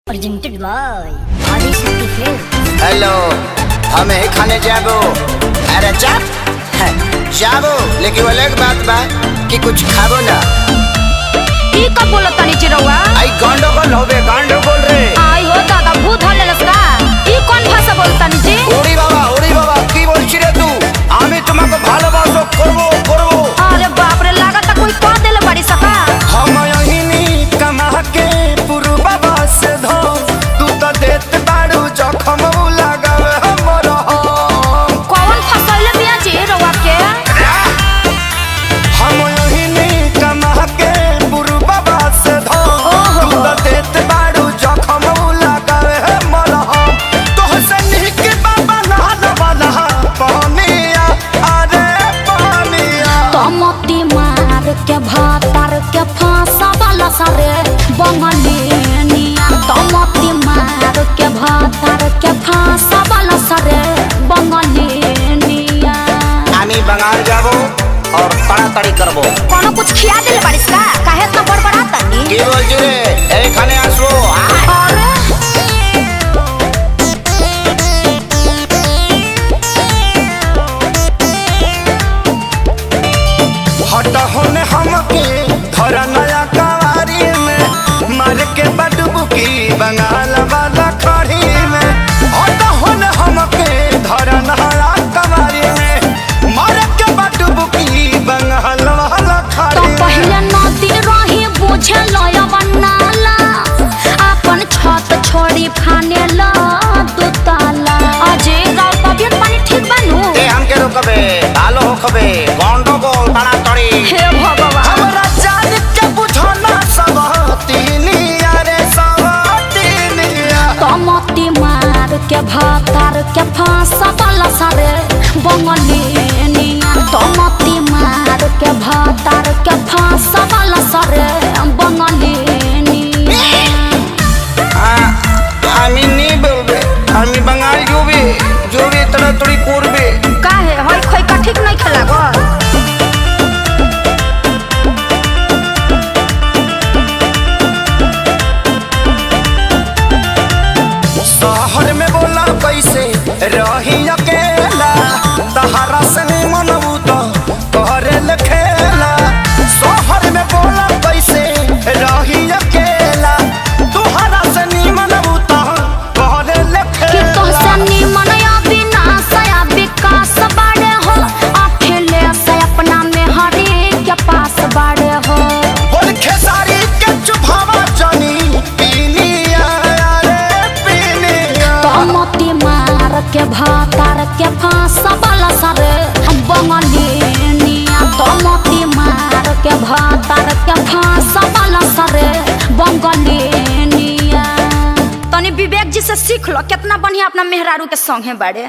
Presented by Adi Shakti Films. Hello हमें खाने जाबो। अरे जाबो लेकिन वो अलग बात बा कि कुछ खाबो ना। ई कब बोलत तनी चिरौआ? आई गंडगोल होबे गंडगोल रे। आई हो दादा भूत हल्लेलस का। ई कौन भाषा बोलत तनी जी? ओरी बाबा की बोलছি रे तू? আমি তোমাকে ভালোবাসো করব। अरे बाप रे लागत कोई कह देले बड़ी सका। हम यहीनी कमा के पुरबा से धो तू तो देत बाड़ू जखम लगावे हमर कौन फसैले बिया जी रौआ के? हम यहीनी कमा के पुरबा से धो तू तो देत बाड़ू जखम लगावे हमर तो हसनी के बाबा नहा वाला पानिया अरे पानिया तमती मार के भातार के फांसा वाला सारे बंगलिनिया। तमती मार के भातार के फांसा वाला सारे बंगलिनिया। আমি बंगाल जाबो और ताड़ाताड़ी करबो। कोनो कुछ खिया देले बारिश का? काहे इतना बड़बड़ा तनी? की बोलছি रे एखाने আসবো। अरे हट होने हमके धर नया कवारी में मार के बडबुकी बंगाल वाला खड़ी में। हट होने हमके धर नया कवारी में मार के बडबुकी बंगाल वाला तो खड़ी में। पहले नदी रही बुझे लय बनाला अपन छत छोड़ी फाने ला दुताला। अजय गाँव तबियत पानी ठीक बनू? ए हमके रोकबे भालो होखबे गंडगोल ताड़ाताड़ी। हे भगवान हमरा जान के बुझना सब तीनिया रे सब तीनिया। तमती मार के भातार के फांसा वाला सारे बंगलिनिया। तमती मार के भातार के फांसा वाला सारे बंगलिनिया। আমি নি বলবে আমি বাঙালি জবি তাড়াতাড়ি করবে। काहे हई खोई का ठीक नहीं खेला गो? शहर में बोला कैसे रही अकेला तहरा से नहीं मनबू तो करे खेला। शहर में बोला कैसे रही अकेला तुहरा से नहीं मनबू तो करे कि खेला। तोहसे निमन अविनाश या विकास बाड़े हो। अकेले से अपना में हरी के पास बाड़े हो। बोल खेसारी के चुभावा जानी पीनिया रे पीनिया। तमती मार के भातार के फांसा वाला सारे बंगलिनिया। तमती मार के भातार के फांसा वाला सारे बंगलिनिया। तनी विवेक जी से सीख लो कितना बढ़िया अपना मेहरारू के संग है बाड़े।